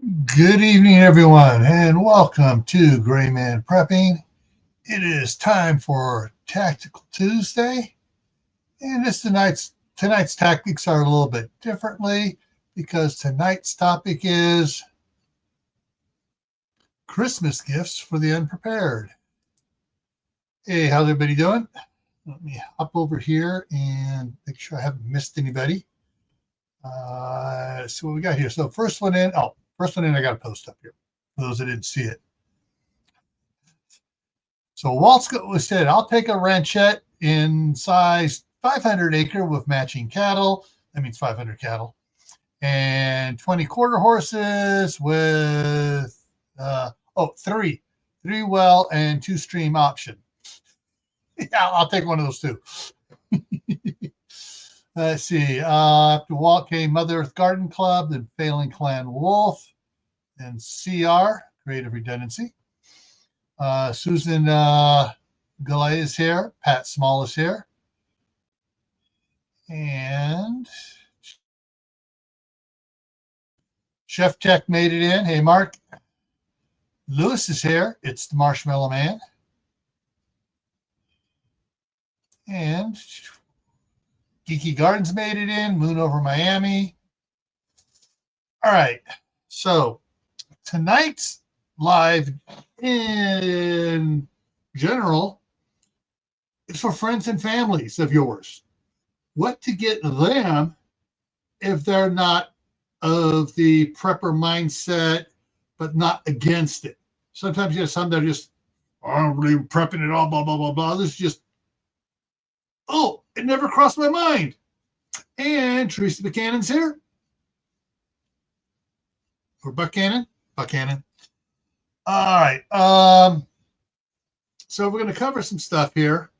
Good evening, everyone, and welcome to GrayManPrepping. It is time for Tactical Tuesday, and tonight's tactics are a little bit differently because tonight's topic is Christmas gifts for the unprepared. Hey, how's everybody doing? Let me hop over here and make sure I haven't missed anybody. See what we got here. So first one in, I got a post up here for those that didn't see it. So Walt said, I'll take a ranchette in size 500 acre with matching cattle. That means 500 cattle. And 20 quarter horses with, three well and 2 stream option. Yeah, I'll take one of those too. Let's see. After Walt came Mother Earth Garden Club, then Failing Clan Wolf, and CR, Creative Redundancy. Susan Goulet is here. Pat Small is here. And Chef Tech made it in. Hey, Mark. Lewis is here. It's the Marshmallow Man. And Geeky Gardens made it in. Moon over Miami. All right. So tonight's live in general is for friends and families of yours. What to get them if they're not of the prepper mindset, but not against it. Sometimes you have some that are just, I don't believe prepping at all, blah, blah, blah, blah. This is just, it never crossed my mind. And Teresa Buchanan's here. Or Buchanan. All right. So we're going to cover some stuff here.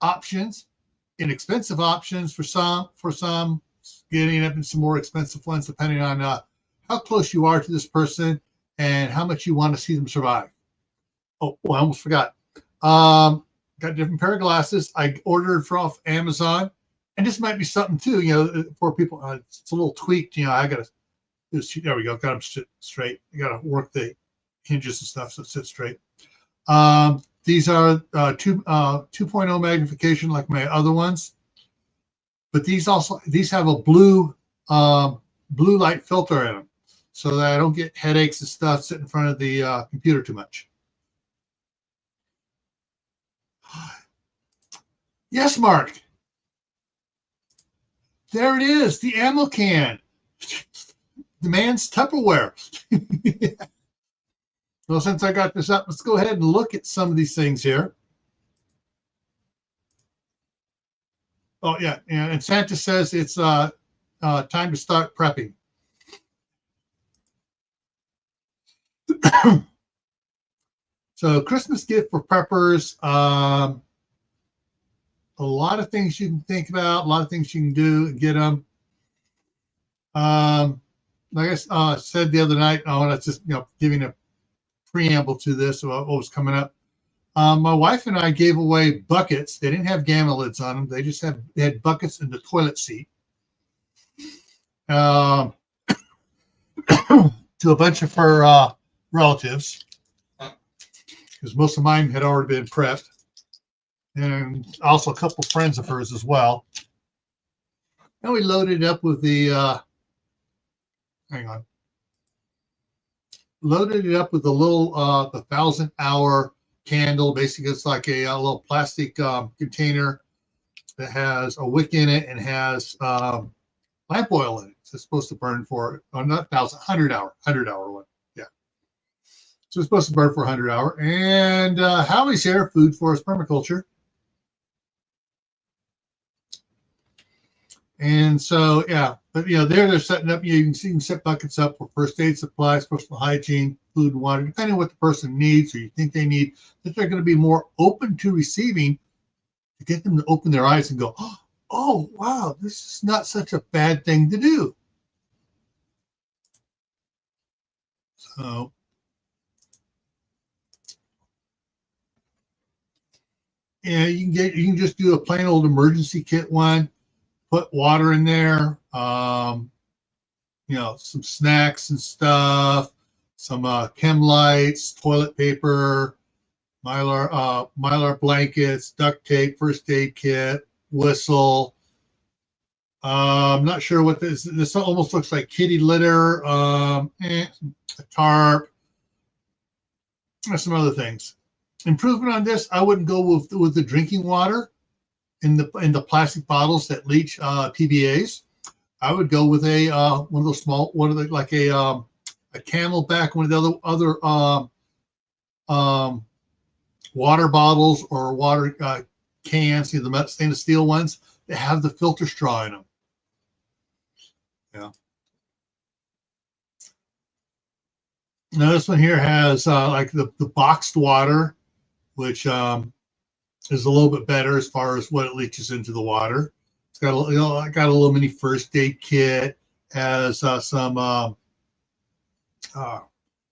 Options, inexpensive options for some, getting up in some more expensive ones, depending on how close you are to this person and how much you want to see them survive. Oh, I almost forgot. Got a different pair of glasses. I ordered from Amazon, and this might be something too. For people, it's a little tweaked. I got to. There we go. Got them sit straight. I got to work the hinges and stuff so it sits straight. These are 2.0 magnification like my other ones, but these have a blue light filter in them, so that I don't get headaches and stuff sitting in front of the computer too much. Yes, Mark. There it is, the ammo can. The man's Tupperware. Well, since I got this up, let's go ahead and look at some of these things here. Oh, yeah. And Santa says it's time to start prepping. So Christmas gift for preppers. A lot of things you can think about, a lot of things you can do and get them. Like I said the other night, that's just giving a preamble to this about what was coming up. My wife and I gave away buckets. They didn't have gamma lids on them. They had buckets in the toilet seat to a bunch of her relatives, because most of mine had already been prepped, and also a couple of friends of hers as well. And we loaded it up with the loaded it up with a little the 1,000-hour candle. Basically, it's like a little plastic container that has a wick in it and has lamp oil in it. So it's supposed to burn for not 1,000, 100-hour one. Yeah. So it's supposed to burn for 100 hour. And Howie's here, Food Forest Permaculture. And so, yeah, but they're setting up. You can set buckets up for first aid supplies, personal hygiene, food and water, depending on what the person needs or you think they need, that they're going to be more open to receiving, to get them to open their eyes and go, oh, wow, this is not such a bad thing to do. So, yeah, you can just do a plain old emergency kit one. Put water in there, some snacks and stuff, some chem lights, toilet paper, mylar blankets, duct tape, first aid kit, whistle. I'm not sure what this almost looks like kitty litter, a tarp, or some other things. Improvement on this, I wouldn't go with the drinking water in the plastic bottles that leach PBAs. I would go with a one of those small, like a Camelback, one of the other water bottles or water cans, the stainless steel ones that have the filter straw in them. Yeah. Now this one here has like the boxed water, which is a little bit better as far as what it leaches into the water. It's got got a little mini first aid kit, has some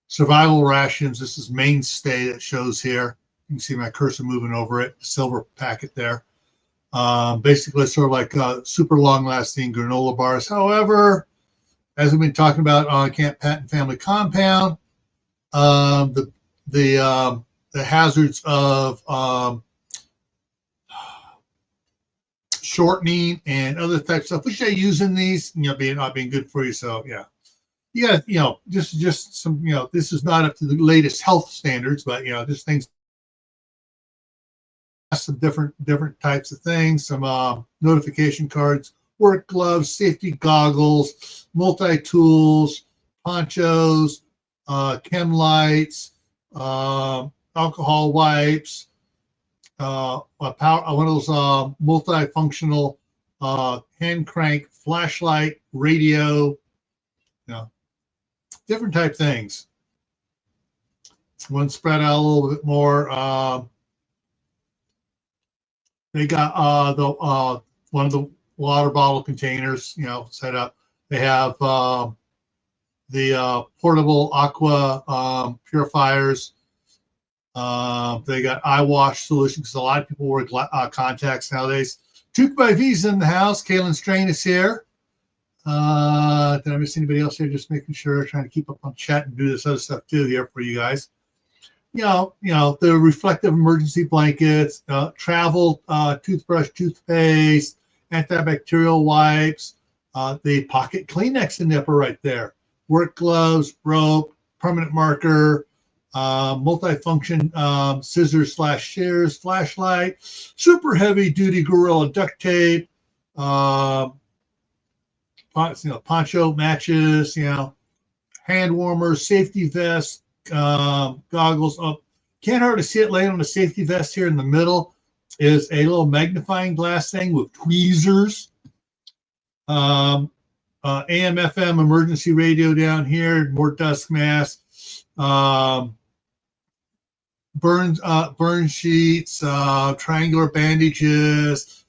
survival rations. This is Mainstay that shows here. You can see my cursor moving over it, the silver packet there. Basically, it's sort of like super long-lasting granola bars. However, as we've been talking about on Camp Patton Family Compound, the hazards of shortening and other types of stuff, which I use in these, not being good for you. So yeah, you got just some, this is not up to the latest health standards, but just things. Some different types of things, some notification cards, work gloves, safety goggles, multi-tools, ponchos, chem lights, alcohol wipes, one of those multifunctional hand crank flashlight, radio, different type things. One spread out a little bit more. They got one of the water bottle containers, set up. They have the portable aqua purifiers. They got eye wash solutions because a lot of people wear contacts nowadays. Took by V's in the house. Kaylin Strain is here. Did I miss anybody else here? Just making sure, trying to keep up on chat and do this other stuff too here for you guys. The reflective emergency blankets, travel toothbrush, toothpaste, antibacterial wipes, the pocket Kleenex in the upper right there, work gloves, rope, permanent marker, multifunction scissors / shears, flashlight, super heavy duty Gorilla duct tape, poncho, matches, hand warmers, safety vests, goggles. Can't hardly see it laying on the safety vest here in the middle is a little magnifying glass thing with tweezers. AM FM emergency radio down here, more dust masks, burn sheets, triangular bandages,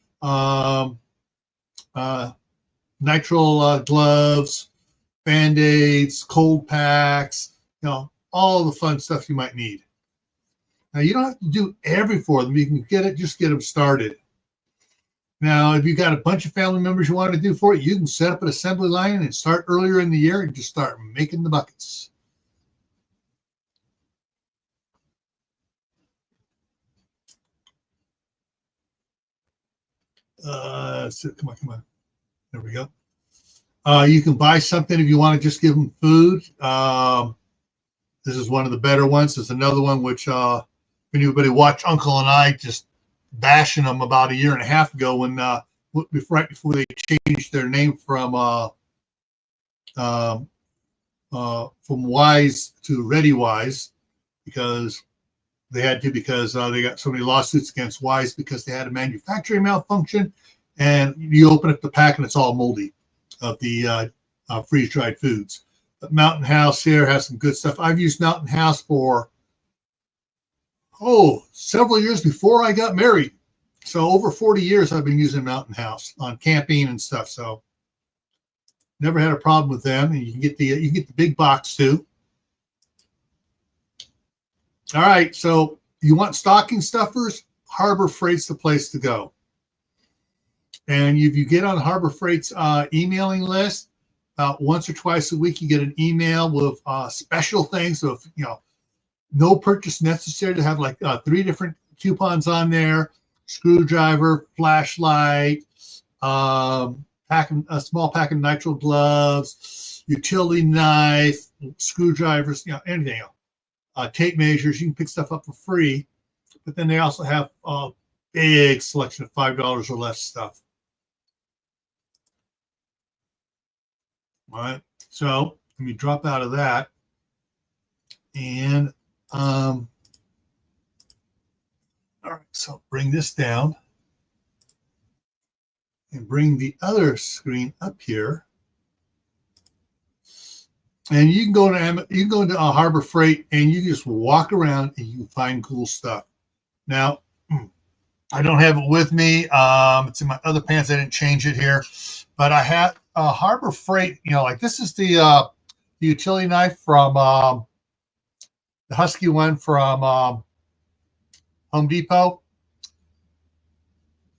nitrile gloves, Band-Aids, cold packs, all the fun stuff you might need. Now, you don't have to do every for them. You can just get them started. Now, if you've got a bunch of family members you want to do for it, you can set up an assembly line and start earlier in the year and just start making the buckets. Come on. There we go. You can buy something if you want to just give them food. This is one of the better ones. There's another one which anybody watched Uncle and I just bashing them about 1.5 years ago when right before they changed their name from Wise to Ready Wise, because they had to, because they got so many lawsuits against Wise because they had a manufacturing malfunction, and you open up the pack and it's all moldy of the freeze-dried foods. But Mountain House here has some good stuff. I've used Mountain House for several years before I got married. So over 40 years I've been using Mountain House on camping and stuff. So never had a problem with them. And you can get the big box too. All right, so you want stocking stuffers? Harbor Freight's the place to go. And if you get on Harbor Freight's emailing list, about once or twice a week, you get an email with special things. So, if, no purchase necessary, to have like 3 different coupons on there: screwdriver, flashlight, a small pack of nitrile gloves, utility knife, screwdrivers, anything else. Tape measures. You can pick stuff up for free, but then they also have a big selection of $5 or less stuff. All right, so let me drop out of that, and all right, so bring this down and bring the other screen up here, and you can go into Harbor Freight, and you can just walk around and you can find cool stuff. Now, I don't have it with me. It's in my other pants. I didn't change it here, but I have Harbor Freight. Like this is the utility knife from the Husky one from Home Depot.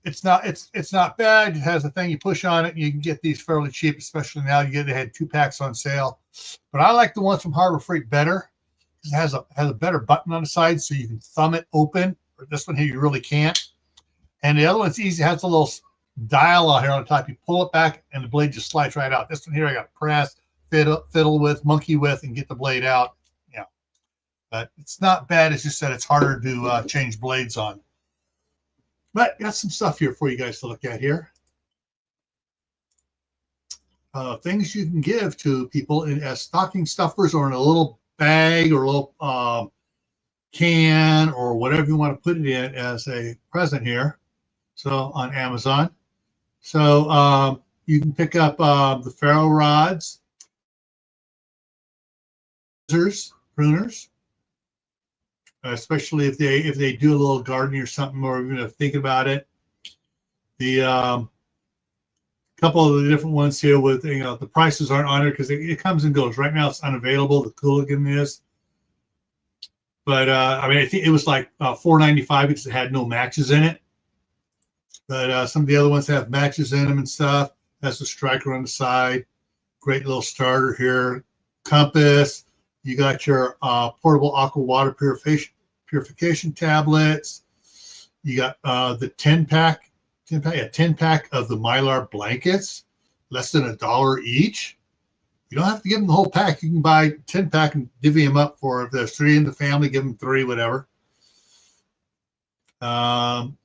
It's not bad. It has a thing you push on it, and you can get these fairly cheap, especially now. They had 2 packs on sale, but I like the ones from Harbor Freight better because it has a better button on the side, so you can thumb it open. Or this one here, you really can't. And the other one's easy. It has a little dial out here on the top. You pull it back, and the blade just slides right out. This one here, I got to press, fiddle with, monkey with, and get the blade out. Yeah, but it's not bad. It's just that it's harder to change blades on. But got some stuff here for you guys to look at here. Things you can give to people as stocking stuffers, or in a little bag, or a little can, or whatever you want to put it in as a present here. So on Amazon. So you can pick up the ferro rods, scissors, pruners, especially if they do a little gardening or something, or even thinking about it. The couple of the different ones here with the prices aren't on it because it comes and goes. Right now it's unavailable. The Cooligan is. But I mean, I think it was like $4.95 because it had no matches in it. But some of the other ones have matches in them and stuff. Has a striker on the side. Great little starter here. Compass. You got your portable aqua water purification tablets. You got the 10-pack of the Mylar blankets, less than $1 each. You don't have to give them the whole pack. You can buy 10-pack and divvy them up for, if there's 3 in the family, give them 3, whatever.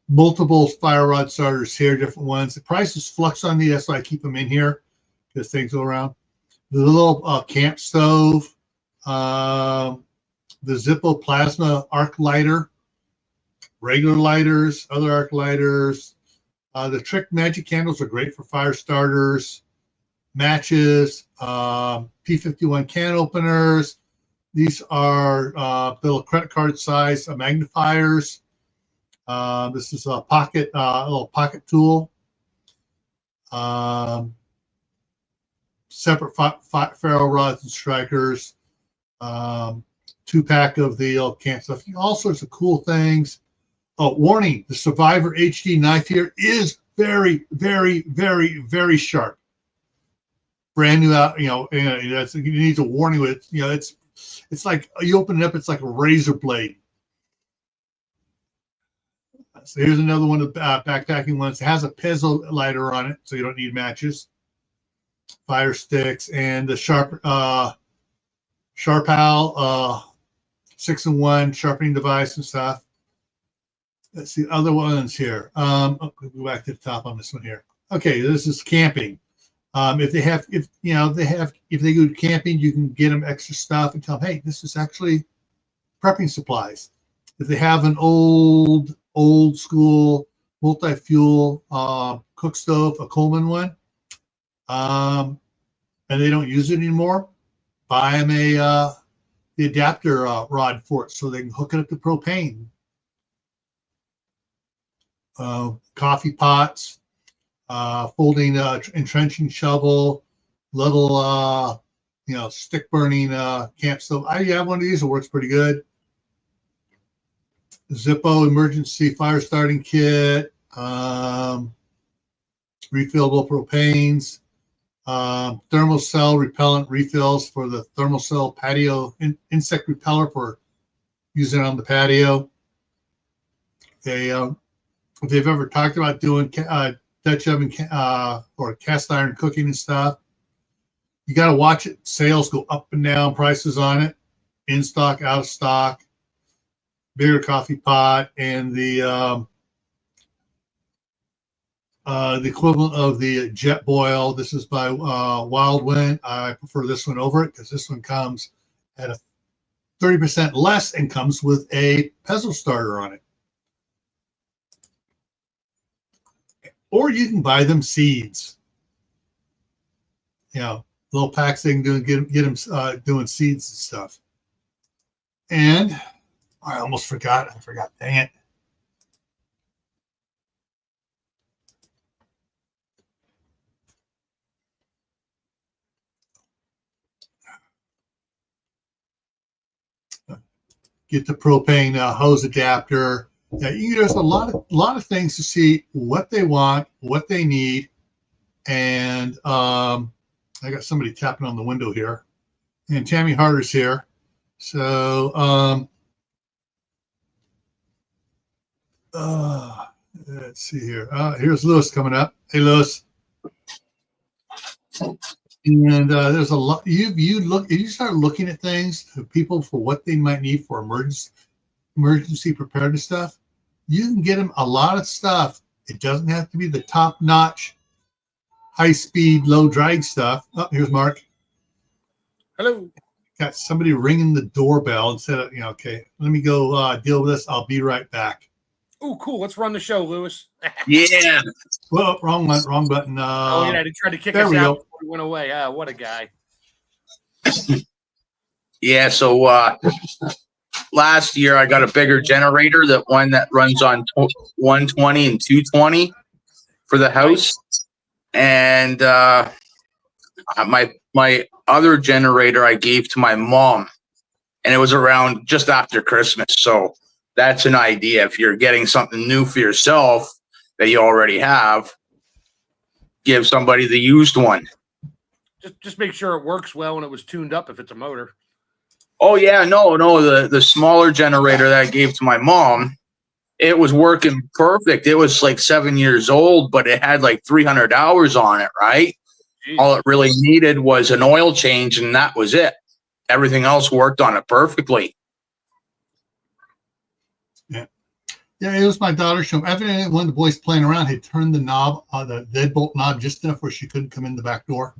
Multiple fire rod starters here, different ones. The prices flux on these. That's why I keep them in here because things go around. The little camp stove, the Zippo plasma arc lighter, regular lighters, other arc lighters. The Trick Magic candles are great for fire starters. Matches, P51 can openers. These are little credit card size magnifiers. This is a little pocket tool. Separate ferro rods and strikers. 2-pack of the can stuff. All sorts of cool things. Oh, warning! The Survivor HD knife here is very, very, very, very sharp. Brand new out. It needs a warning with. It's like you open it up. It's like a razor blade. So here's another one of the backpacking ones. It has a piezo lighter on it, so you don't need matches. Fire sticks and the Sharpal 6-in-1 sharpening device and stuff. Let's see other ones here. Go back to the top on this one here. Okay, this is camping. If they go camping, you can get them extra stuff and tell them, hey, this is actually prepping supplies. If they have an old school multi-fuel cook stove, a Coleman one, and they don't use it anymore, buy them the adapter rod for it so they can hook it up to propane. Coffee pots, folding entrenching shovel, little stick burning camp stove. I have one of these. It works pretty good. Zippo emergency fire starting kit, refillable propanes, Thermal cell repellent refills for the thermal cell patio insect repeller for using on the patio. If they've ever talked about doing Dutch oven or cast iron cooking and stuff, you got to watch it. Sales go up and down, prices on it, in stock, out of stock. Bigger coffee pot and the equivalent of the Jet Boil. This is by Wild Wind. I prefer this one over it because this one comes at a 30% less and comes with a pestle starter on it. Or you can buy them seeds. Little packs they can do and get them doing seeds and stuff. And I almost forgot. Dang it. Get the propane hose adapter. There's a lot of things to see what they want, what they need, and I got somebody tapping on the window here, and Tammy Harder's here. So let's see here. Here's Lewis coming up. Hey, Lewis. And there's a lot. If you start looking at things, people for what they might need for emergency preparedness stuff, you can get them a lot of stuff. It doesn't have to be the top-notch, high-speed, low-drag stuff. Oh, here's Mark. Hello. Got somebody ringing the doorbell and said, okay, let me go deal with this. I'll be right back. Oh, cool. Let's run the show, Lewis. Yeah. Well, wrong button. They tried to kick us out before we went away. What a guy. Yeah, so last year I got a bigger generator, that one that runs on 120 and 220 for the house. And my other generator I gave to my mom, and it was around just after Christmas. So that's an idea. If you're getting something new for yourself that you already have, give somebody the used one. Just make sure it works well and it was tuned up if it's a motor. Oh yeah, no. The smaller generator that I gave to my mom, it was working perfect. It was like 7 years old, but it had like 300 hours on it, right? Jeez. All it really needed was an oil change, and that was it. Everything else worked on it perfectly. Yeah, it was my daughter's show. Evidently, one of the boys playing around had turned the knob, the deadbolt knob, just enough where she couldn't come in the back door.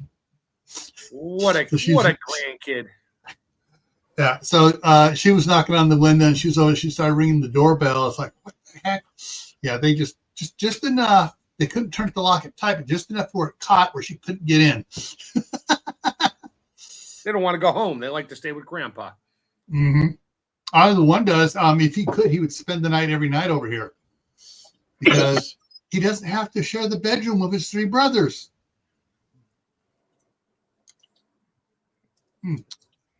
What a grandkid. Yeah, so she was knocking on the window, and she started ringing the doorbell. It's like, what the heck? Yeah, they just enough. They couldn't turn the lock and type it, just enough where it caught where she couldn't get in. They don't want to go home. They like to stay with Grandpa. Mm-hmm. The one does. If he could, he would spend the night every night over here because he doesn't have to share the bedroom with his three brothers.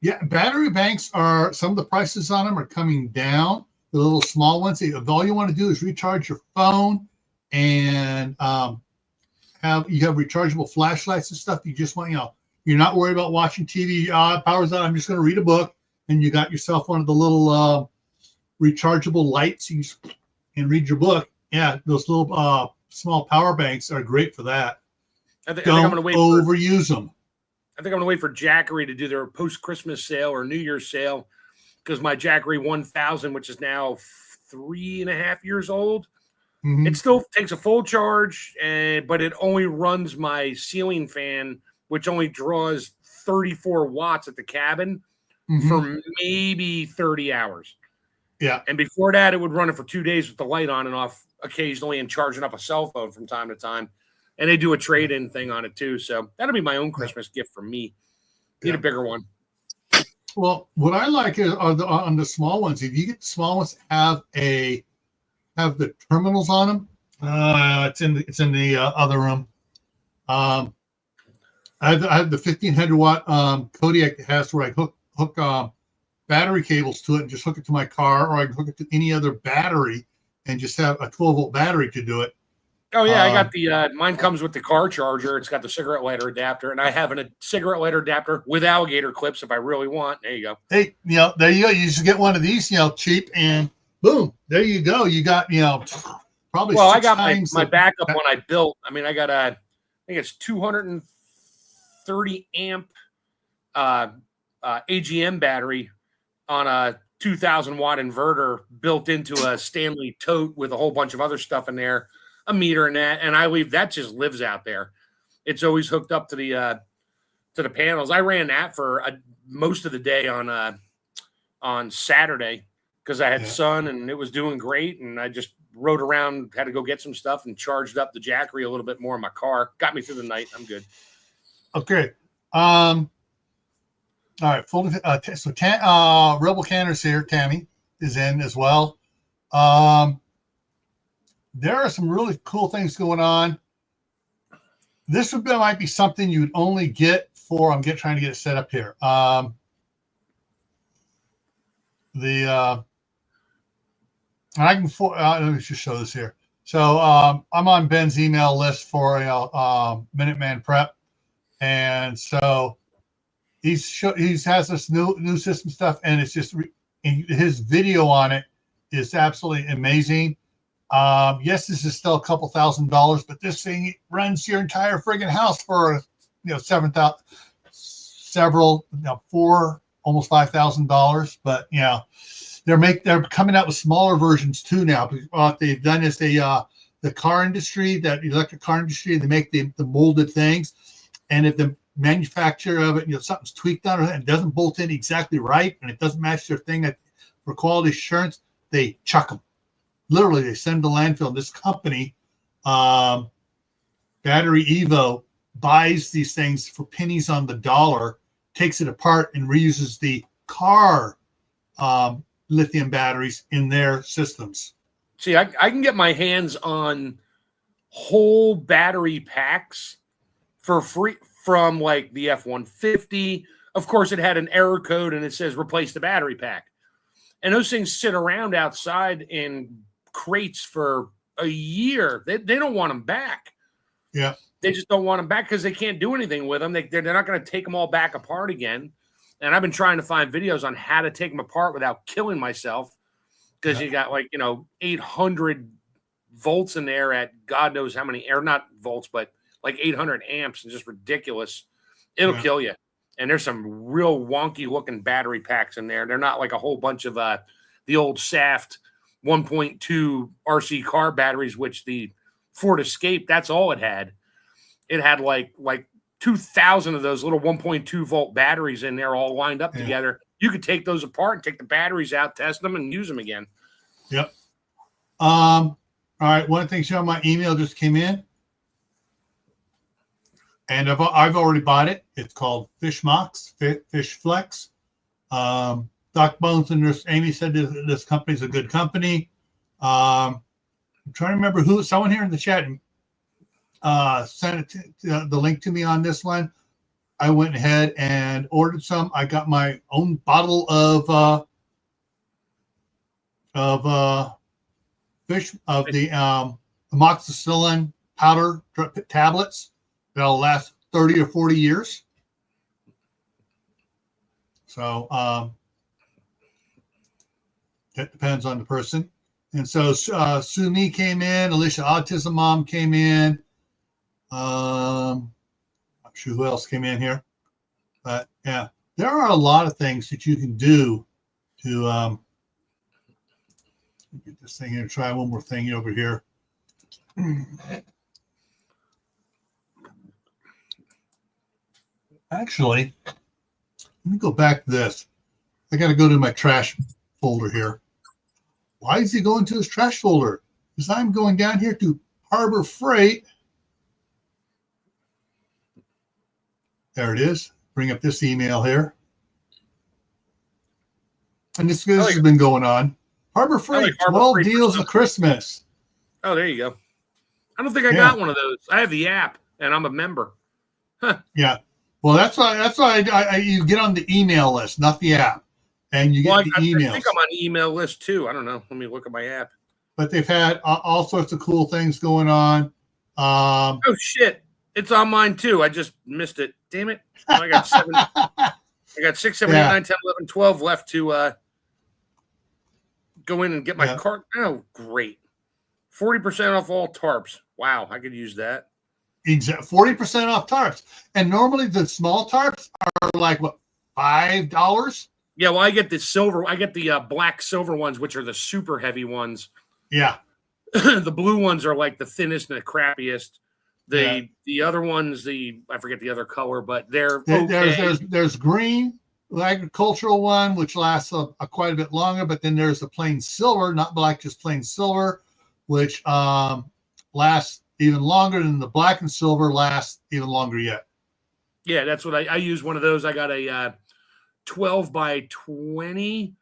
Yeah, battery banks some of the prices on them are coming down. The little small ones. All you want to do is recharge your phone and have rechargeable flashlights and stuff. You just want, you're not worried about watching TV. Power's out. I'm just going to read a book. And you got yourself one of the little rechargeable lights and read your book. Yeah, those little small power banks are great for that. I think I'm going to overuse them. I think I'm going to wait for Jackery to do their post-Christmas sale or New Year's sale, because my Jackery 1000, which is now 3.5 years old, it still takes a full charge, but it only runs my ceiling fan, which only draws 34 watts at the cabin. For maybe 30 hours. Yeah. And before that, it would run it for 2 days with the light on and off occasionally and charging up a cell phone from time to time. And they do a trade-in thing on it too. So that'll be my own Christmas gift for me. Need a bigger one. Well, what I like is on the small ones, if you get the small ones, have the terminals on them. It's in the other room. I have the 1500 watt Kodiak that has where I hook battery cables to it and just hook it to my car, or I can hook it to any other battery and just have a 12-volt battery to do it. Oh yeah, I got the mine comes with the car charger. It's got the cigarette lighter adapter, and I have a cigarette lighter adapter with alligator clips if I really want. There you go. Hey, there you go. You just get one of these, cheap, and boom, there you go. You got, probably. Well, I six got times my backup one I built. I mean, I got I think it's 230 amp AGM battery on a 2,000 watt inverter built into a Stanley tote with a whole bunch of other stuff in there. A meter in that, and I leave that just lives out there. It's always hooked up to the panels. I ran that for most of the day on Saturday because I had sun and it was doing great, and I just rode around, had to go get some stuff, and charged up the Jackery a little bit more in my car. Got me through the night. I'm good. Okay. All right. Rebel Canners here. Tammy is in as well. There are some really cool things going on. This might be something you'd only get for. I'm trying to get it set up here. I can. Let me just show this here. So I'm on Ben's email list for Minuteman Prep, and so he has this new system stuff, and it's just his video on it is absolutely amazing. Yes, this is still a couple $1,000s, but this thing runs your entire friggin' house for $4, almost $5,000. But they're coming out with smaller versions too now. What they've done is the car industry, that electric car industry, they make the molded things, and if the manufacturer of it, something's tweaked on it and doesn't bolt in exactly right, and it doesn't match their thing for quality assurance, they chuck them. Literally, they send to landfill. This company, Battery Evo, buys these things for pennies on the dollar, takes it apart, and reuses the car lithium batteries in their systems. See, I can get my hands on whole battery packs for free from like the F-150. Of course, it had an error code and it says replace the battery pack. And those things sit around outside in crates for a year. They don't want them back. Yeah. They just don't want them back because they can't do anything with them. They're not going to take them all back apart again. And I've been trying to find videos on how to take them apart without killing myself because you got 800 volts in there at God knows how many, or not volts, but like 800 amps and just ridiculous. It'll kill you. And there's some real wonky looking battery packs in there. They're not like a whole bunch of the old Saft 1.2 RC car batteries, which the Ford Escape, that's all it had. It had like 2,000 of those little 1.2 volt batteries in there all lined up together. You could take those apart and take the batteries out, test them, and use them again. Yep. All right. One thing, show my email just came in. And I've already bought it. It's called Fish Flex. Doc Bones and Amy said this company's a good company. I'm trying to remember who. Someone here in the chat sent the link to me on this one. I went ahead and ordered some. I got my own bottle of the amoxicillin powder tablets that'll last 30 or 40 years. So that depends on the person. And so Sumi came in, Alicia Autism Mom came in. I'm not sure who else came in here. But yeah, there are a lot of things that you can do to get this thing here. Try one more thing over here. Actually, let me go back to this. I got to go to my trash folder here. Why is he going to his trash folder? Because I'm going down here to Harbor Freight. There it is. Bring up this email here. And this has been going on. Harbor Freight, 12 deals of Christmas. Oh, there you go. I don't think I got one of those. I have the app, and I'm a member. Huh. Yeah. Well, that's why you get on the email list, not the app, and you get the emails. I think I'm on the email list too. I don't know. Let me look at my app. But they've had all sorts of cool things going on. Oh shit! It's on mine too. I just missed it. Damn it! I got 7. I got 6, 7, 8, 9, 10, 11, 12 left to go in and get my cart. Oh, great! 40% off all tarps. Wow, I could use that. Exactly, 40% off tarps. And normally the small tarps are like what, $5? Yeah, well, I get the silver. I get the black silver ones, which are the super heavy ones. Yeah. The blue ones are like the thinnest and the crappiest. The other ones, I forget the other color, but they're okay. There's green, the agricultural one, which lasts quite a bit longer, but then there's the plain silver, not black, just plain silver, which lasts even longer than the black and silver lasts even longer yet. Yeah, that's what I use. One of those. I got a 12 by 20,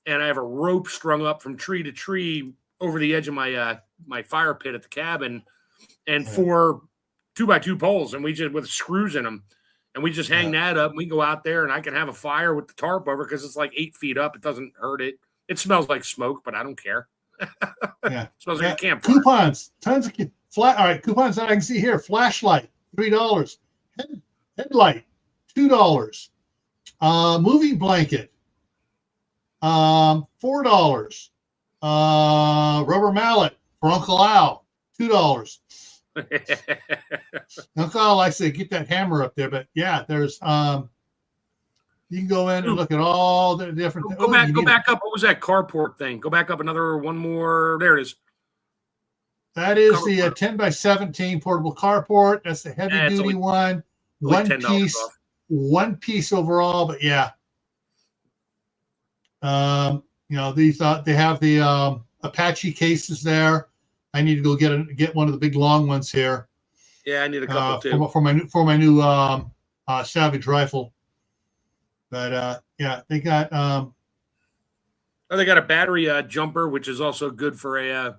and I have a rope strung up from tree to tree over the edge of my my fire pit at the cabin, and 4 2x2 poles, and we just with screws in them, and we just hang that up. And we go out there, and I can have a fire with the tarp over because it's like 8 feet up. It doesn't hurt it. It smells like smoke, but I don't care. Yeah, smells like a campfire. Coupons, tons of all right, coupons that I can see here. Flashlight, $3. Headlight, $2. Moving blanket, $4. Rubber mallet for Uncle Al, $2. Uncle Al likes to get that hammer up there, but yeah, there's you can go in and look at all the different. Go back up. What was that carport thing? Go back up one more. There it is. That is the 10 by 17 portable carport. That's the heavy duty one. One piece overall, but yeah. They have the Apache cases there. I need to go get one of the big long ones here. Yeah, I need a couple too for my new Savage rifle. But yeah, they got. They got a battery jumper, which is also good for a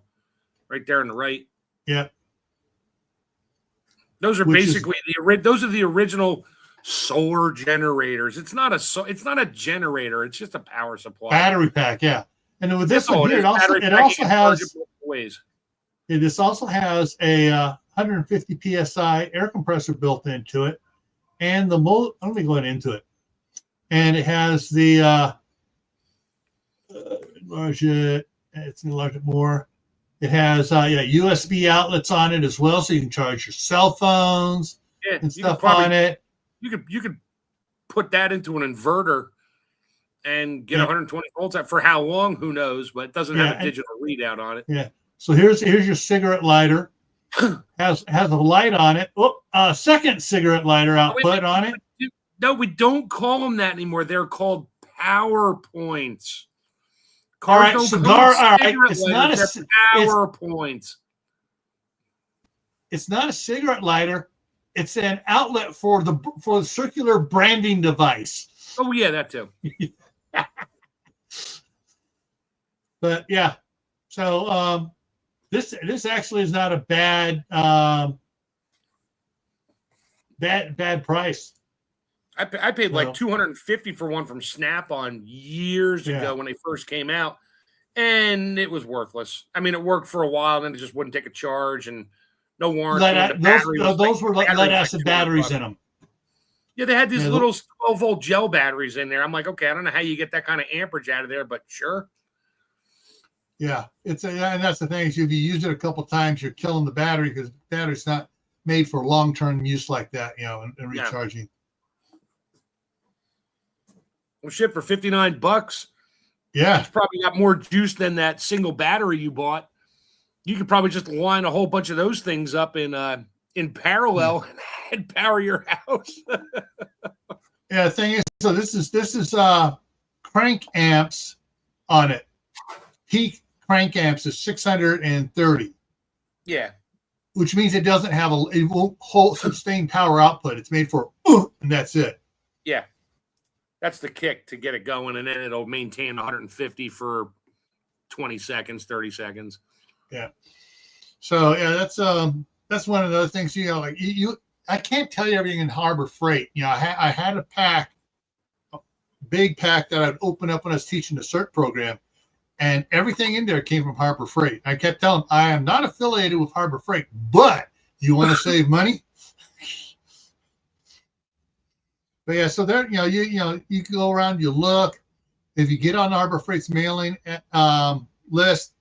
right there on the right. Yeah. Those are basically those are the original solar generators. It's not a generator. It's just a power supply. Battery pack, yeah. And with this one here, it also has a 150 psi air compressor built into it, and let me go into it. And it has the enlarge it. It's enlarge it more. It has USB outlets on it as well, so you can charge your cell phones and stuff on it. You could put that into an inverter and get 120 volts out for how long? Who knows? But it doesn't have a digital readout on it. Yeah. So here's your cigarette lighter. has a light on it. Second cigarette lighter output on it. No, we don't call them that anymore. They're called PowerPoints. All right, cigar. All right, it's not a PowerPoint. It's not a cigarette lighter. It's an outlet for the circular branding device. Oh yeah, that too. But yeah, so this actually is not a bad price. I paid like $250 for one from Snap-on years ago when they first came out, and it was worthless. I mean, it worked for a while, then it just wouldn't take a charge and no warranty. Those were lead acid batteries in them. Yeah, they had these little 12-volt gel batteries in there. I'm like, okay, I don't know how you get that kind of amperage out of there, but sure. Yeah, and that's the thing is if you use it a couple times, you're killing the battery because the battery's not made for long-term use like that, and recharging. Yeah. Well, shit, for $59, yeah, it's probably got more juice than that single battery you bought. You could probably just line a whole bunch of those things up in parallel and power your house. Yeah, the thing is, so this is crank amps on it. Peak crank amps is 630. Yeah, which means it doesn't have it won't hold sustained power output. It's made for and that's it. Yeah. That's the kick to get it going, and then it'll maintain 150 for 20 seconds, 30 seconds. Yeah. So yeah, that's one of those things. Like I can't tell you everything in Harbor Freight. I had a big pack that I'd open up when I was teaching the CERT program, and everything in there came from Harbor Freight. I kept telling them I am not affiliated with Harbor Freight, but You want to save money? But yeah, so there, you can go around, you look. If you get on Harbor Freight's mailing list,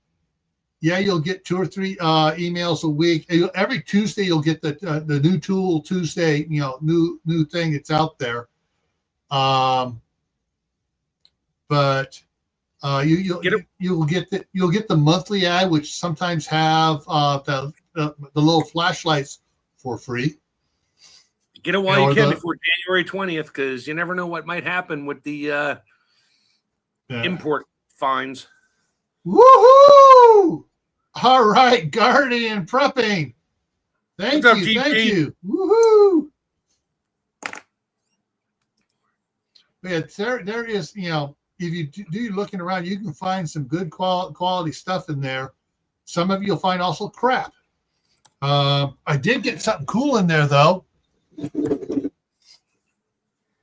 yeah, you'll get 2 or 3 emails a week. Every Tuesday, you'll get the new tool Tuesday, new thing that's out there. But you'll get the monthly ad, which sometimes have the little flashlights for free. Get it while you can before January 20th, because you never know what might happen with the import fines. Woohoo! All right, Guardian Prepping. Thank you. Woohoo! But there is, if you do looking around, you can find some good quality stuff in there. Some of you'll find also crap. I did get something cool in there, though.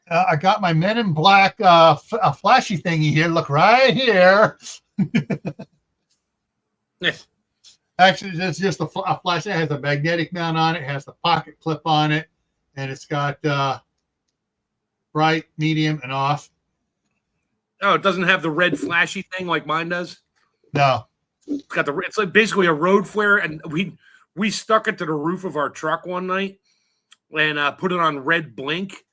I got my Men in Black a flashy thingy here. Look right here. Actually, it's just a flash. It has a magnetic mount on it. It has the pocket clip on it, and it's got bright, medium, and off. Oh, it doesn't have the red flashy thing like mine does? No. It's like basically a road flare, and we stuck it to the roof of our truck one night and put it on red blink.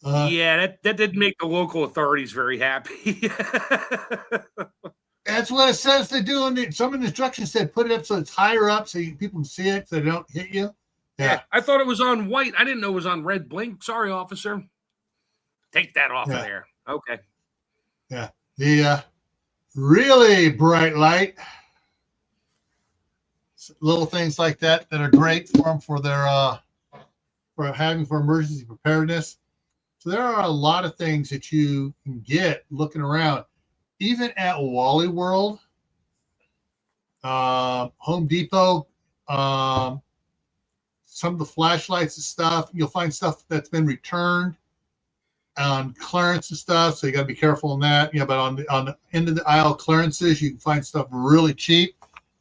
Yeah, that didn't make the local authorities very happy. That's what it says to do. Some of the instructions said put it up so it's higher up so people can see it so they don't hit you. Yeah, I thought it was on white. I didn't know it was on red blink. Sorry, officer. Take that off of there. Okay. Yeah. The really bright light, little things like that are great for them for their for emergency preparedness. So there are a lot of things that you can get looking around, even at Wally World, Home Depot. Some of the flashlights and stuff, you'll find stuff that's been returned on clearance and stuff, so you got to be careful on that. But on the end of the aisle clearances, you can find stuff really cheap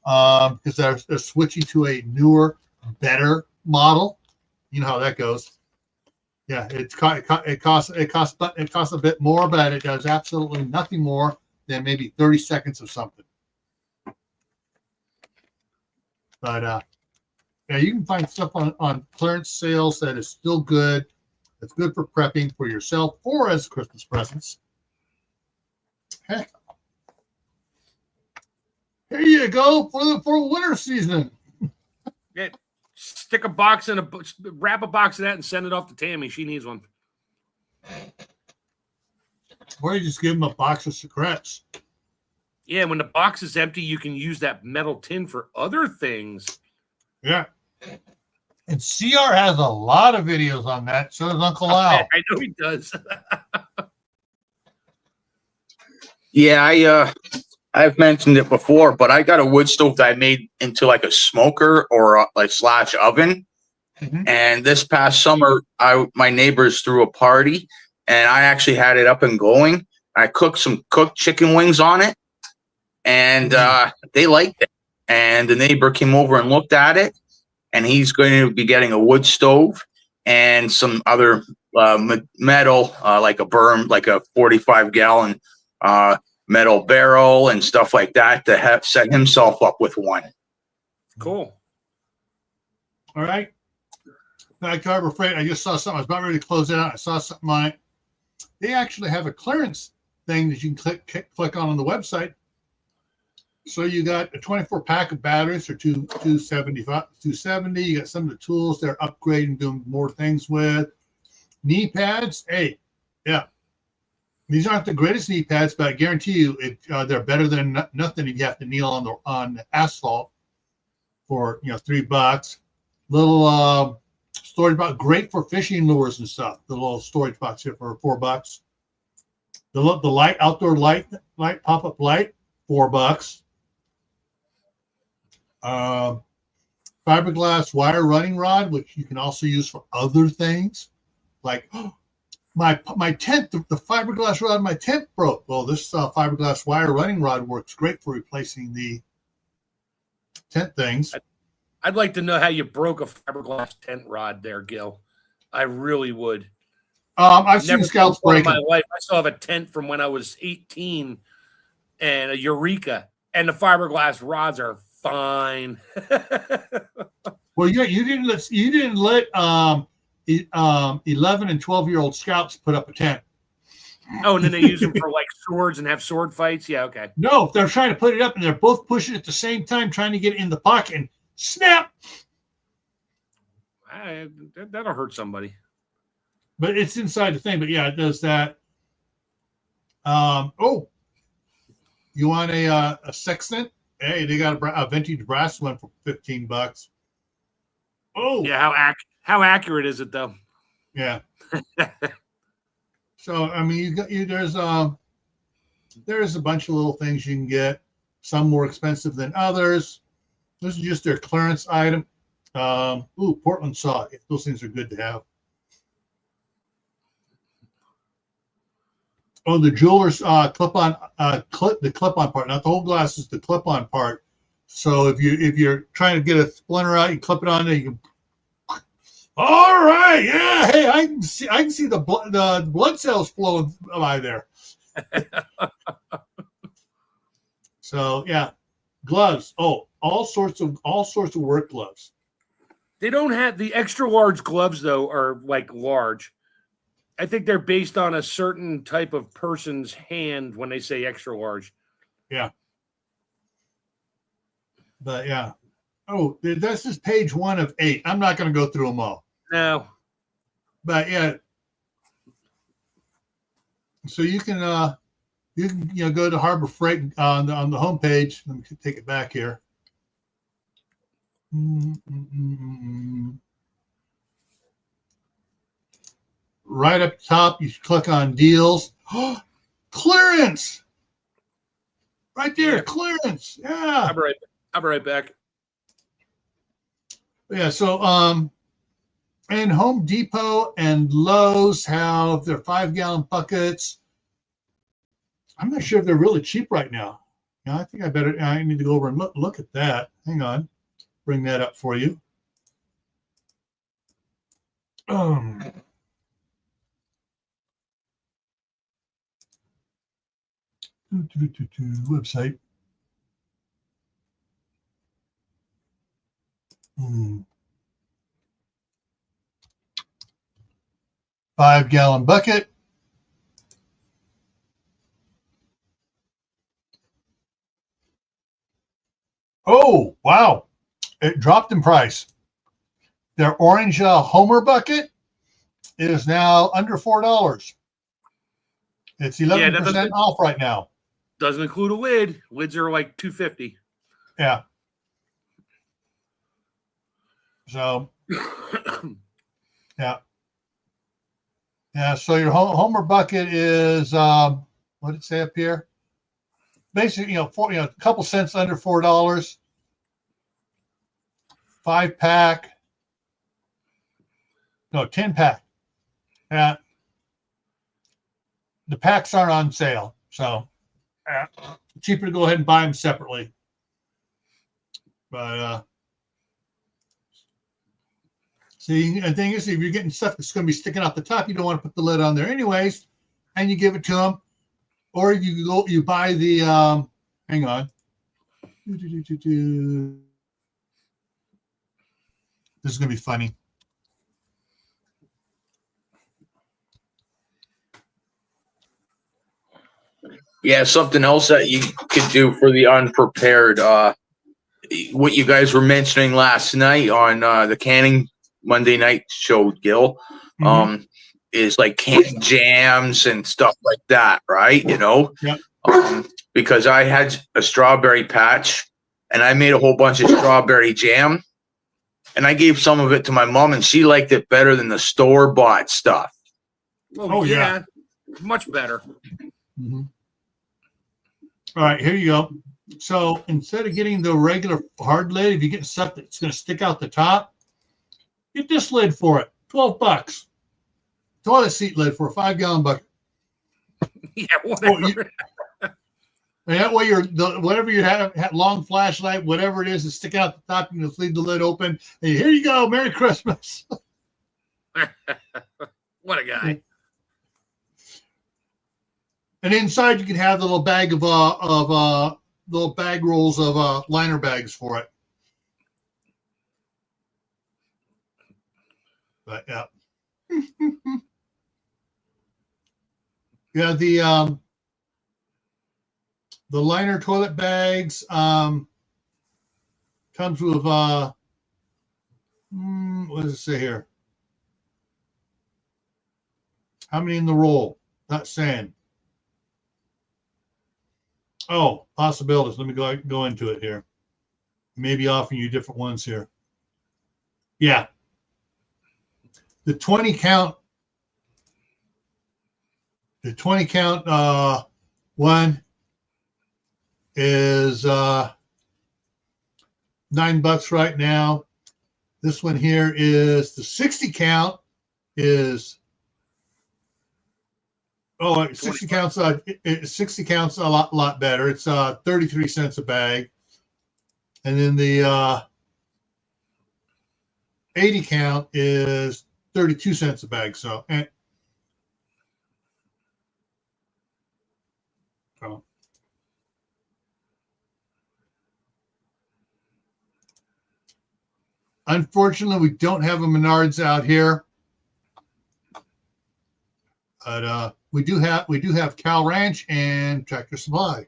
because they're switching to a newer, better model. You know how that goes. Yeah, it costs a bit more, but it does absolutely nothing more than maybe 30 seconds of something. But yeah, you can find stuff on clearance sales that is still good. It's good for prepping for yourself or as Christmas presents. Heck, here you go for winter season. Yeah, stick a box in wrap a box of that and send it off to Tammy. She needs one. Or you just give them a box of secrets. Yeah, when the box is empty, you can use that metal tin for other things. Yeah. And CR has a lot of videos on that. So does Uncle Al. I know he does. Yeah, I've mentioned it before, but I got a wood stove that I made into like a smoker or / oven. Mm-hmm. And this past summer, my neighbors threw a party, and I actually had it up and going. I cooked some cooked chicken wings on it, and they liked it. And the neighbor came over and looked at it. And he's going to be getting a wood stove and some other metal, like a berm, like a 45-gallon metal barrel and stuff like that to have set himself up with one. Cool. All right. Back to Harbor Freight. I just saw something. I was about ready to close it out. I saw something on it. They actually have a clearance thing that you can click on the website. So you got a 24 pack of batteries for 270. You got some of the tools they're upgrading, doing more things with. Knee pads, hey, yeah. These aren't the greatest knee pads, but I guarantee you they're better than nothing if you have to kneel on the asphalt for $3. Little storage box, great for fishing lures and stuff. The little storage box here for $4. The light, outdoor light pop-up light, $4. Fiberglass wire running rod, which you can also use for other things, like my tent. The fiberglass rod in my tent broke. Well, this fiberglass wire running rod works great for replacing the tent things. I'd like to know how you broke a fiberglass tent rod there, Gil. I really would. I've seen scouts break in my life. I still have a tent from when I was 18 and a Eureka, and the fiberglass rods are fine. Well, yeah, you didn't let 11 and 12-year-old scouts put up a tent. Oh, and then they use them for like swords and have sword fights. Yeah, okay. No, they're trying to put it up, and they're both pushing at the same time, trying to get it in the pocket, and snap. That'll hurt somebody. But it's inside the thing. But yeah, it does that. Oh, you want a sextant? Hey, they got a vintage brass one for $15. Oh, yeah. How accurate is it though? Yeah. So I mean, there's a bunch of little things you can get. Some more expensive than others. This is just their clearance item. Portland saw. Those things are good to have. Oh, the jeweler's clip-on, the clip-on part, not the whole glass, is the clip-on part. So if you're trying to get a splinter out, you clip it on there. You can. All right, yeah. Hey, I can see the blood cells flowing by there. So yeah, gloves. Oh, all sorts of work gloves. They don't have the extra large gloves though, are like large. I think they're based on a certain type of person's hand when they say extra large. Yeah. But yeah. Oh, this is page 1 of 8. I'm not going to go through them all. No. But yeah. So you can go to Harbor Freight on the homepage. Let me take it back here. Right up top, you click on deals. Clearance! Right there, yeah. Clearance. Yeah. I'll be right back. Yeah, so and Home Depot and Lowe's have their 5-gallon buckets. I'm not sure if they're really cheap right now. I think I need to go over and look at that. Hang on. Bring that up for you. Website. 5-gallon bucket. Oh, wow. It dropped in price. Their orange Homer bucket is now under $4. It's 11% off right now. Doesn't include a lid. Lids are like $2.50. Yeah. So, yeah. Yeah, so your Homer bucket is, what did it say up here? Basically, a couple cents under $4. 5-pack. No, 10-pack. Yeah. The packs aren't on sale, so cheaper to go ahead and buy them separately. But see, the thing is, if you're getting stuff that's going to be sticking out the top, you don't want to put the lid on there anyways, and you give it to them, or you buy the hang on. This is going to be funny. Yeah, something else that you could do for the unprepared. What you guys were mentioning last night on the canning Monday night show, Gil, is like canned jams and stuff like that, right? Yep. Because I had a strawberry patch and I made a whole bunch of strawberry jam, and I gave some of it to my mom, and she liked it better than the store-bought stuff. Oh yeah. Much better. Mm-hmm. All right, here you go. So instead of getting the regular hard lid, if you get stuff that's going to stick out the top, get this lid for it. $12. Toilet seat lid for a 5-gallon bucket. Yeah, whatever. And that way, whatever you have long flashlight, whatever it is, is sticking out the top. You just leave the lid open, and here you go, Merry Christmas. What a guy! And inside, you can have the little bag of little bag rolls of liner bags for it. But yeah, yeah. The liner toilet bags comes with what does it say here? How many in the roll? Not saying. Oh, possibilities. Let me go into it here. Maybe offering you different ones here. Yeah. The 20 count one is $9 right now. This one here is the 60 count is 60 counts 60 counts a lot better. It's 33 cents a bag. And then the 80 count is 32 cents a bag. So unfortunately, we don't have a Menards out here, but we do have Cal Ranch and Tractor Supply.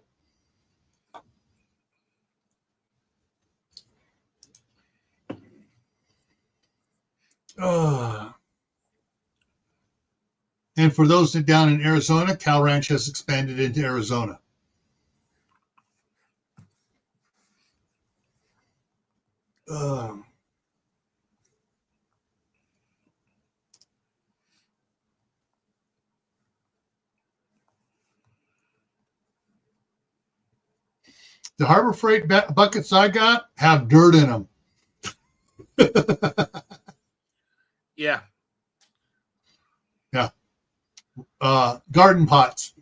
And for those that down in Arizona, Cal Ranch has expanded into Arizona. The Harbor Freight buckets I got have dirt in them. Yeah. Yeah. Garden pots.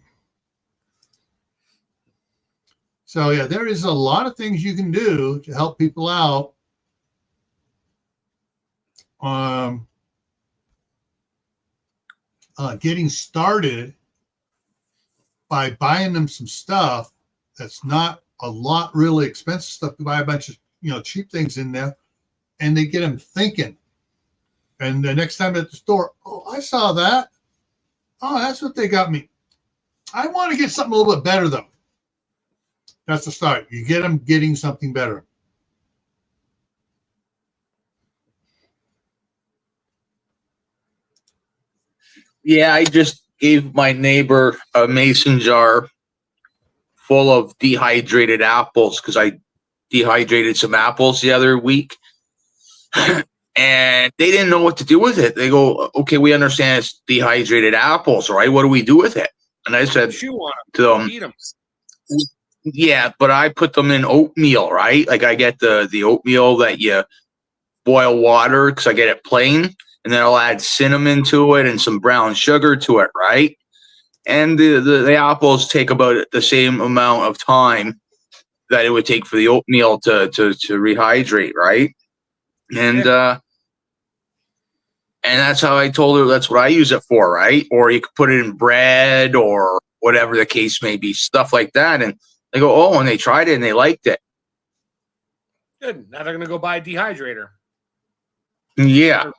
So yeah, there is a lot of things you can do to help people out. Getting started by buying them some stuff that's not a lot really expensive stuff. To buy a bunch of cheap things in there, and they get them thinking. And the next time at the store, oh, I saw that. Oh, that's what they got me. I want to get something a little bit better though. That's the start. You get them getting something better. Yeah, I just gave my neighbor a mason jar full of dehydrated apples because I dehydrated some apples the other week. And they didn't know what to do with it. They go, okay, we understand it's dehydrated apples, right? What do we do with it? And I said Chew on to them, eat them. Yeah, but I put them in oatmeal, right? Like I get the oatmeal that you boil water because I get it plain, and then I'll add cinnamon to it and some brown sugar to it, right? And the apples take about the same amount of time that it would take for the oatmeal to rehydrate, right? And that's how I told her that's what I use it for, right? Or you could put it in bread or whatever the case may be, stuff like that. And they go, oh, and they tried it and they liked it. Good. Now they're going to go buy a dehydrator. Yeah.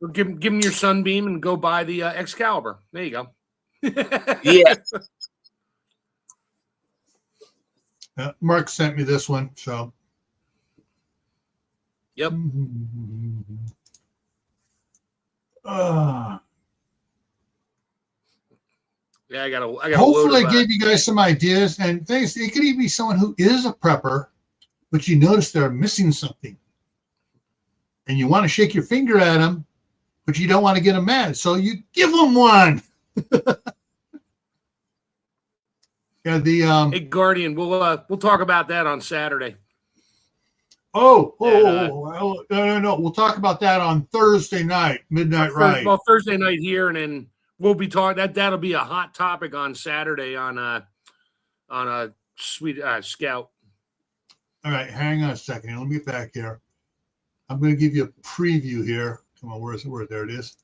Or give them your Sunbeam and go buy the Excalibur. There you go. Yeah. Mark sent me this one, so. Yep. Yeah, I got. Hopefully, I gave you guys some ideas and things. It could even be someone who is a prepper, but you notice they're missing something, and you want to shake your finger at them, but you don't want to get them mad, so you give them one. Yeah, Hey, Guardian, we'll talk about that on Saturday. No. We'll talk about that on Thursday night, midnight, right? Well, Thursday night here, and then we'll be talking. That'll be a hot topic on Saturday on Sweet Scout. All right, hang on a second. Let me get back here. I'm going to give you a preview here. Come on, where is it? There it is.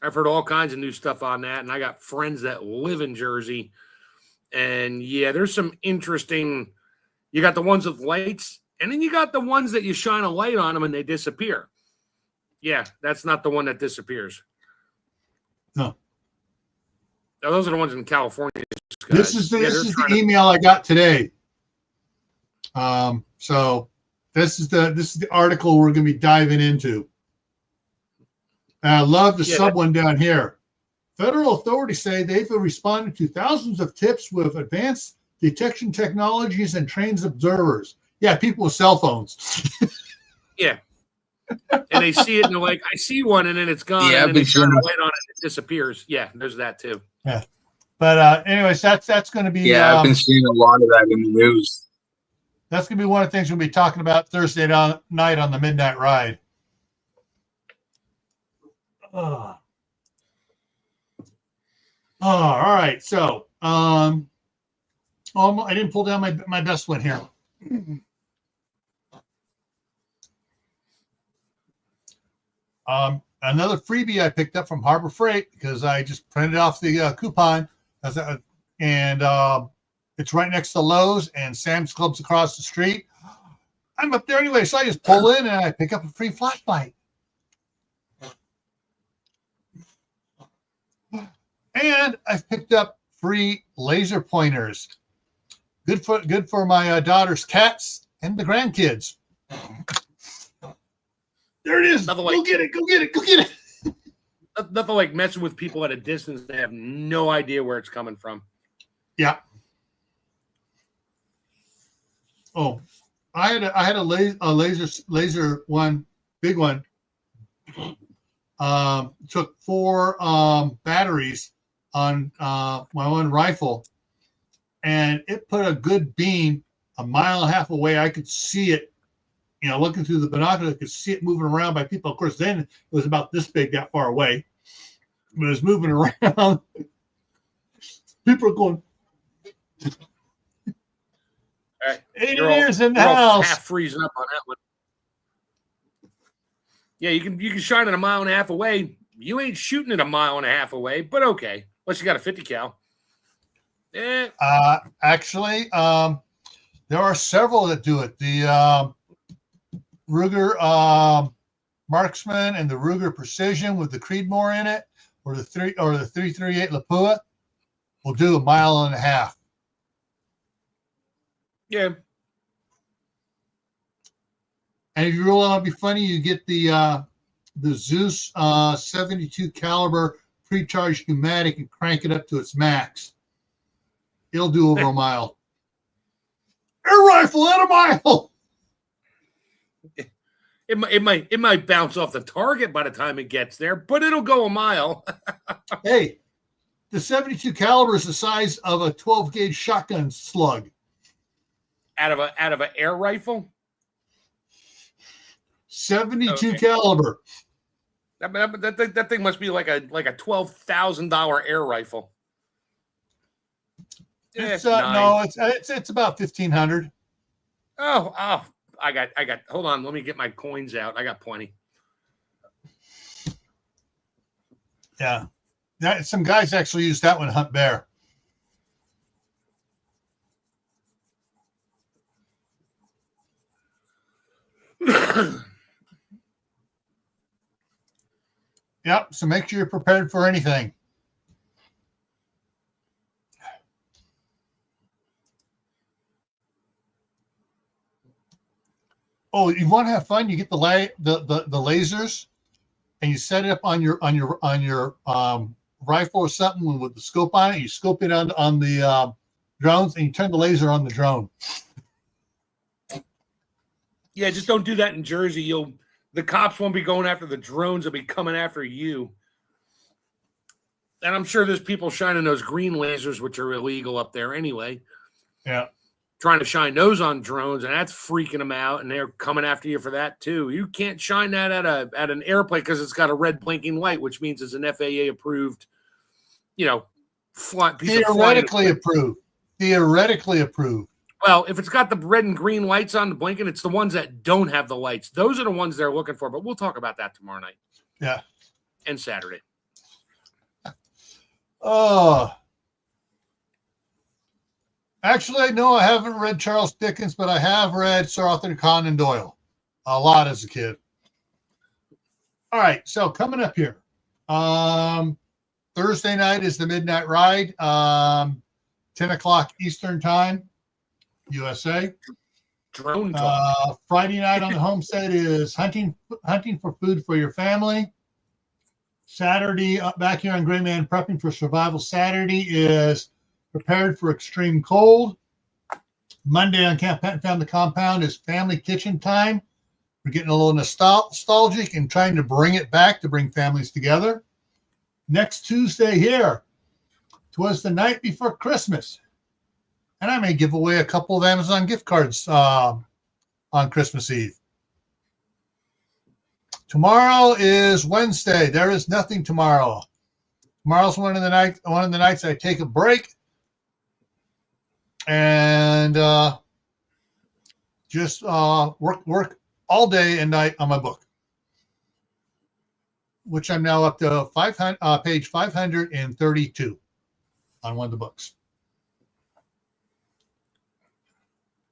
I've heard all kinds of new stuff on that, and I got friends that live in Jersey. And yeah, there's some interesting. You got the ones with lights, and then you got the ones that you shine a light on them and they disappear. Yeah, that's not the one that disappears. No. Now, those are the ones in California. Guys. This is the email I got today. So this is the article we're going to be diving into. And I love the sub one down here. Federal authorities say they've responded to thousands of tips with advanced detection technologies and trained observers. Yeah, people with cell phones. Yeah. And they see it and they're like, I see one, and then it's gone. Yeah, and then they turn a light on it, it disappears. Yeah, there's that too. Yeah. But anyways, that's going to be. Yeah, I've been seeing a lot of that in the news. That's going to be one of the things we'll be talking about Thursday night on the Midnight Ride. Oh, all right. So, I didn't pull down my best one here. Another freebie I picked up from Harbor Freight because I just printed off the coupon, and it's right next to Lowe's and Sam's Club's across the street. I'm up there anyway, so I just pull in and I pick up a free flashlight. And I've picked up free laser pointers. Good for my daughter's cats and the grandkids. There it is. Go get it. Nothing like messing with people at a distance. They have no idea where it's coming from. Yeah. Oh, I had a laser one, big one. Took 4 batteries on my one rifle, and it put a good beam a mile and a half away. I could see it, looking through the binocular. I could see it moving around by people. Of course, then it was about this big, that far away, but it was moving around. People are going. All right. Engineers in the house. Half freezing up on that one. Yeah, you can shine it a mile and a half away. You ain't shooting it a mile and a half away, but okay. Unless you got a 50 cal. Actually, there are several that do it. The Ruger Marksman and the Ruger Precision with the Creedmoor in it, or the 338 Lapua will do a mile and a half. Yeah. And if you really want to be funny, you get the Zeus 72 caliber pre-charged pneumatic and crank it up to its max. It'll do over a mile. Air rifle at a mile. It might bounce off the target by the time it gets there, but it'll go a mile. Hey, the 72 caliber is the size of a 12 gauge shotgun slug. Out of an air rifle. 72 caliber. That thing must be like a $12,000 air rifle. It's no, it's about 1,500. Oh, I got. Hold on, let me get my coins out. I got plenty. Yeah, some guys actually use that one to hunt bear. Yep. So make sure you're prepared for anything. Oh, you want to have fun? You get the lasers, and you set it up on your rifle or something with the scope on it. You scope it on the drones, and you turn the laser on the drone. Yeah, just don't do that in Jersey. The cops won't be going after the drones. They'll be coming after you. And I'm sure there's people shining those green lasers, which are illegal up there anyway. Yeah. Trying to shine those on drones, and that's freaking them out, and they're coming after you for that too. You can't shine that at an airplane because it's got a red blinking light, which means it's an FAA approved, piece theoretically approved. theoretically approved. Well, if it's got the red and green lights on the blinking, it's the ones that don't have the lights. Those are the ones they're looking for, but we'll talk about that tomorrow night. Yeah. And Saturday. Oh. Actually, no, I haven't read Charles Dickens, but I have read Sir Arthur Conan Doyle a lot as a kid. All right, so coming up here. Thursday night is the Midnight Ride, 10 o'clock Eastern Time, USA. Drone talk. Friday night on the homestead is hunting for food for your family. Saturday, back here on GrayManPrepping for Survival Saturday, is prepared for extreme cold. Monday on Camp Pet and Family Compound is family kitchen time. We're getting a little nostalgic and trying to bring it back to bring families together. Next Tuesday here, 'twas the night before Christmas. And I may give away a couple of Amazon gift cards on Christmas Eve. Tomorrow is Wednesday. There is nothing tomorrow. Tomorrow's one of the nights I take a break and just work all day and night on my book, which I'm now up to page 532 on one of the books.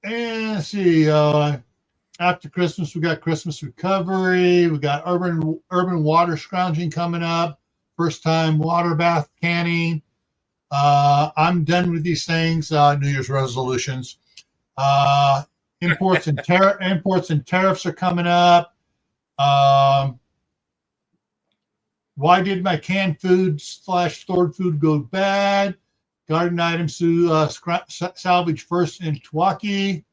And let's see, after Christmas, we got Christmas recovery. We got urban water scrounging coming up. First time water bath canning. I'm done with these things. New Year's resolutions. Imports and tariffs are coming up. Why did my canned food / stored food go bad? Garden items to salvage first in Twaki.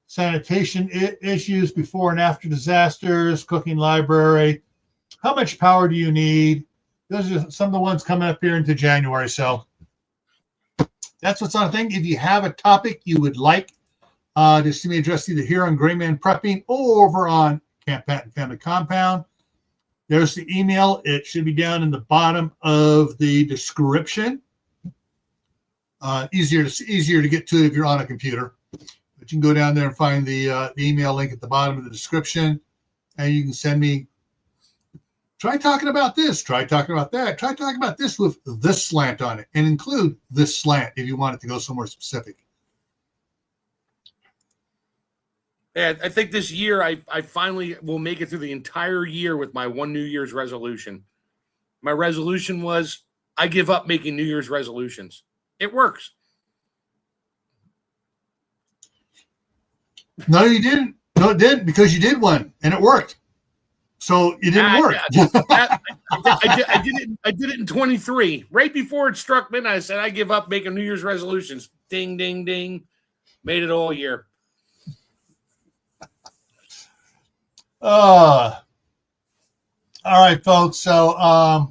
Sanitation issues before and after disasters. Cooking library. How much power do you need? Those are some of the ones coming up here into January. So that's what's on the thing. If you have a topic you would like to see me address either here on GrayManPrepping or over on Camp Pat and Family Compound, there's the email. It should be down in the bottom of the description. Easier to get to it if you're on a computer. But you can go down there and find the email link at the bottom of the description, and you can send me. Try talking about this. Try talking about that. Try talking about this with this slant on it, and include this slant if you want it to go somewhere specific. Yeah, I think this year I finally will make it through the entire year with my one New Year's resolution. My resolution was I give up making New Year's resolutions. It works. No, you didn't. No, it didn't, because you did one and it worked. So it didn't work. I did it in 23. Right before it struck midnight, I said I give up making New Year's resolutions. Ding, ding, ding. Made it all year. All right, folks. So I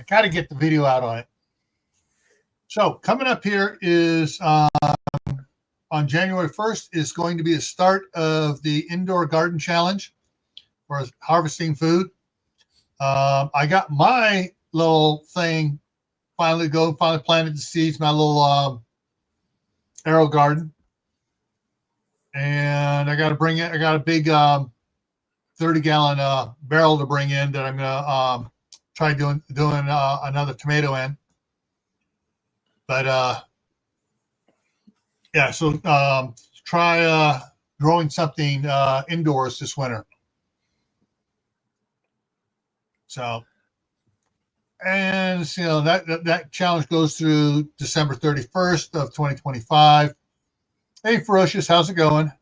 got to get the video out on it. So coming up here is on January 1st is going to be the start of the Indoor Garden Challenge for harvesting food. I got my little thing finally planted the seeds, my little arrow garden. And I got to bring it. I got a big 30-gallon barrel to bring in that I'm going to try doing another tomato in. But yeah, so try growing something indoors this winter. So, and that challenge goes through December 31st of 2025. Hey, Ferocious, how's it going?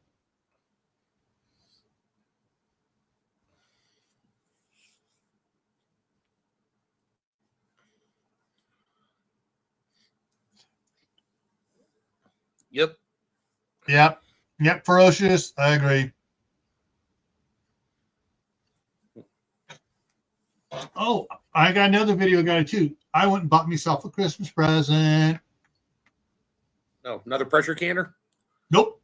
Yep. Yep, Ferocious. I agree. Oh, I got another video guy too. I went and bought myself a Christmas present. Oh, another pressure canner? Nope.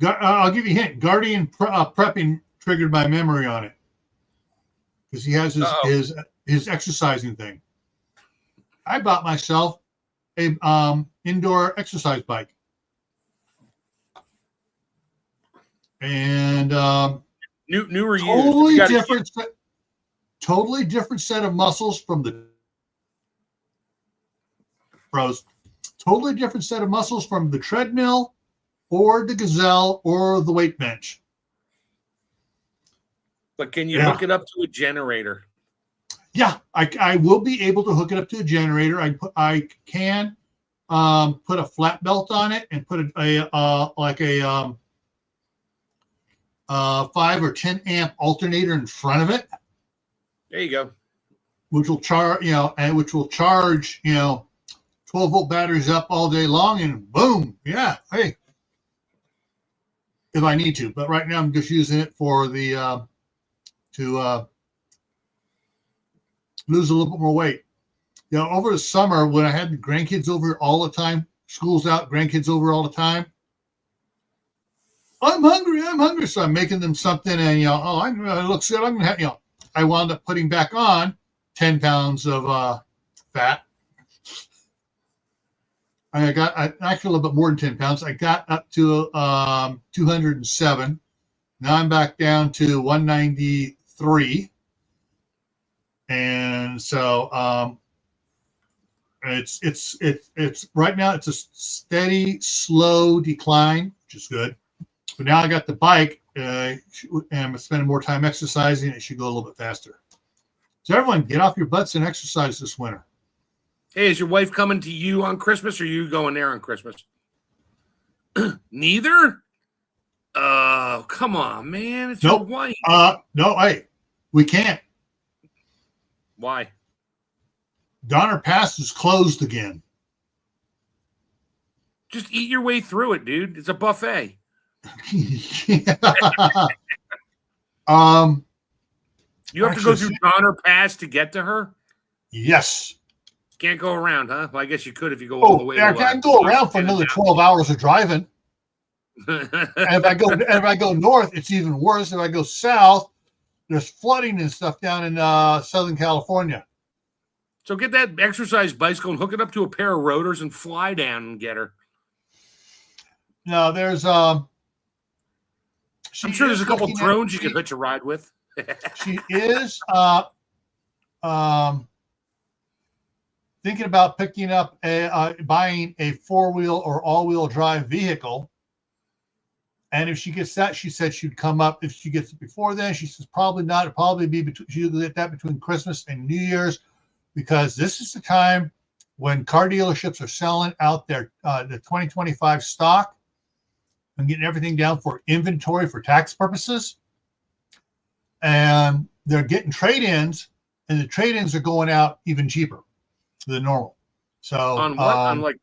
I'll give you a hint. Guardian Prepping triggered my memory on it because he has his exercising thing. I bought myself a indoor exercise bike. And new or totally used? different, totally different set of muscles from the pros. Totally different set of muscles from the treadmill or the gazelle or the weight bench. But can you hook it up to a generator? Yeah, I will be able to hook it up to a generator. I can put a flat belt on it and put a 5 or 10 amp alternator in front of it. There you go. Which will charge, which will charge, 12-volt batteries up all day long, and boom, yeah, hey, if I need to. But right now I'm just using it for the to lose a little bit more weight. Over the summer when I had the grandkids over all the time, school's out, grandkids over all the time, I'm hungry, so I'm making them something, and it looks good. I'm gonna have, I wound up putting back on 10 pounds of fat. I got actually a little bit more than 10 pounds. I got up to 207. Now I'm back down to 193. And so it's right now it's a steady, slow decline, which is good. But now I got the bike, and I'm spending more time exercising. It should go a little bit faster. So everyone, get off your butts and exercise this winter. Hey, is your wife coming to you on Christmas, or are you going there on Christmas? Neither? Oh, come on, man. It's your wife. No, hey, we can't. Why? Donner Pass is closed again. Just eat your way through it, dude. It's a buffet. You have to go through Donner Pass to get to her? Yes. Can't go around, huh? Well, I guess you could if you go all the way. I can't go around for another 12 hours of driving. And if I go north, it's even worse. If I go south, there's flooding and stuff down in Southern California. So get that exercise bicycle and hook it up to a pair of rotors and fly down and get her. No, there's I'm sure there's a couple drones you could hitch a ride with. She is thinking about picking up buying a 4-wheel or all-wheel drive vehicle. And if she gets that, she said she'd come up. If she gets it before then, she says probably not. It'll probably be she'll get that between Christmas and New Year's, because this is the time when car dealerships are selling out their the 2025 stock and getting everything down for inventory for tax purposes. And they're getting trade-ins, and the trade-ins are going out even cheaper than normal. So on what?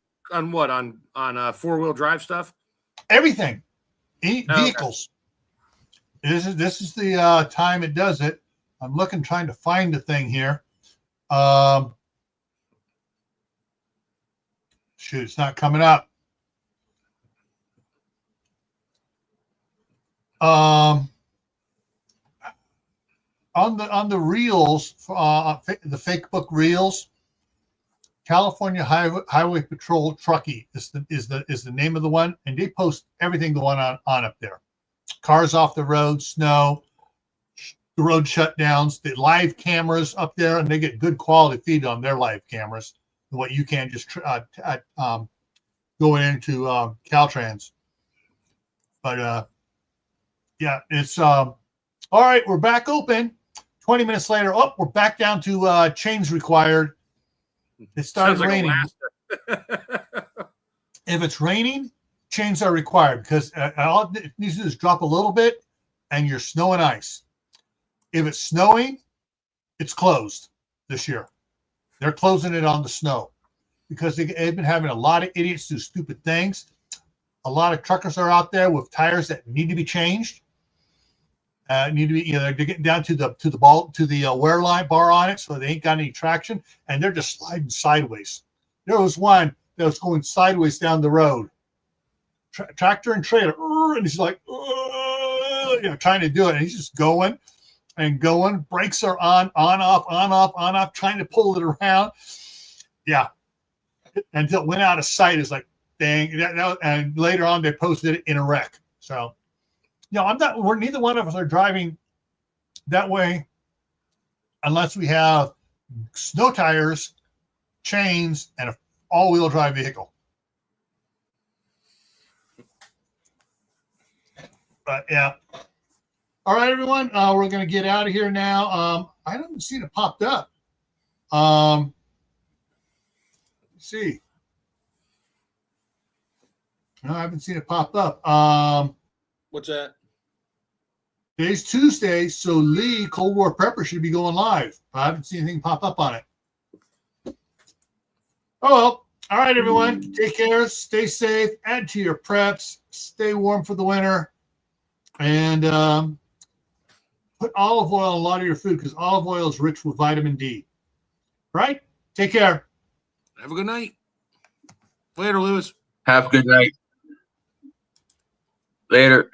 on 4-wheel drive stuff? Everything. Vehicles. Okay. This is the time it does it. I'm trying to find the thing here. Shoot, it's not coming up. On the reels, the fake book reels, California Highway Patrol Truckee is the name of the one, and they post everything going on up there. Cars off the road, snow, the road shutdowns, the live cameras up there, and they get good quality feed on their live cameras. What you can just going into Caltrans. But yeah, it's all right. We're back open. 20 minutes later, we're back down to chains required. It started raining. If it's raining, chains are required, because all it needs to do is drop a little bit and you're snow and ice. If it's snowing, it's closed this year. They're closing it on the snow because they've been having a lot of idiots do stupid things. A lot of truckers are out there with tires that need to be changed. Need to be, they're getting down to the wear line bar on it, so they ain't got any traction, and they're just sliding sideways. There was one that was going sideways down the road, tractor and trailer, and he's like, trying to do it, and he's just going and going. Brakes are on off, trying to pull it around. Yeah, until it went out of sight. It's like, dang. And later on, they posted it in a wreck. So, neither one of us are driving that way unless we have snow tires, chains, and an all-wheel drive vehicle. But yeah. All right, everyone. We're going to get out of here now. I haven't seen it popped up. Let's see. No, I haven't seen it pop up. What's that? Today's Tuesday, so Lee, Cold War Prepper, should be going live. I haven't seen anything pop up on it. Oh, well. All right, everyone. Take care. Stay safe. Add to your preps. Stay warm for the winter. And put olive oil in a lot of your food because olive oil is rich with vitamin D. Right? Take care. Have a good night. Later, Lewis. Have a good night. Later.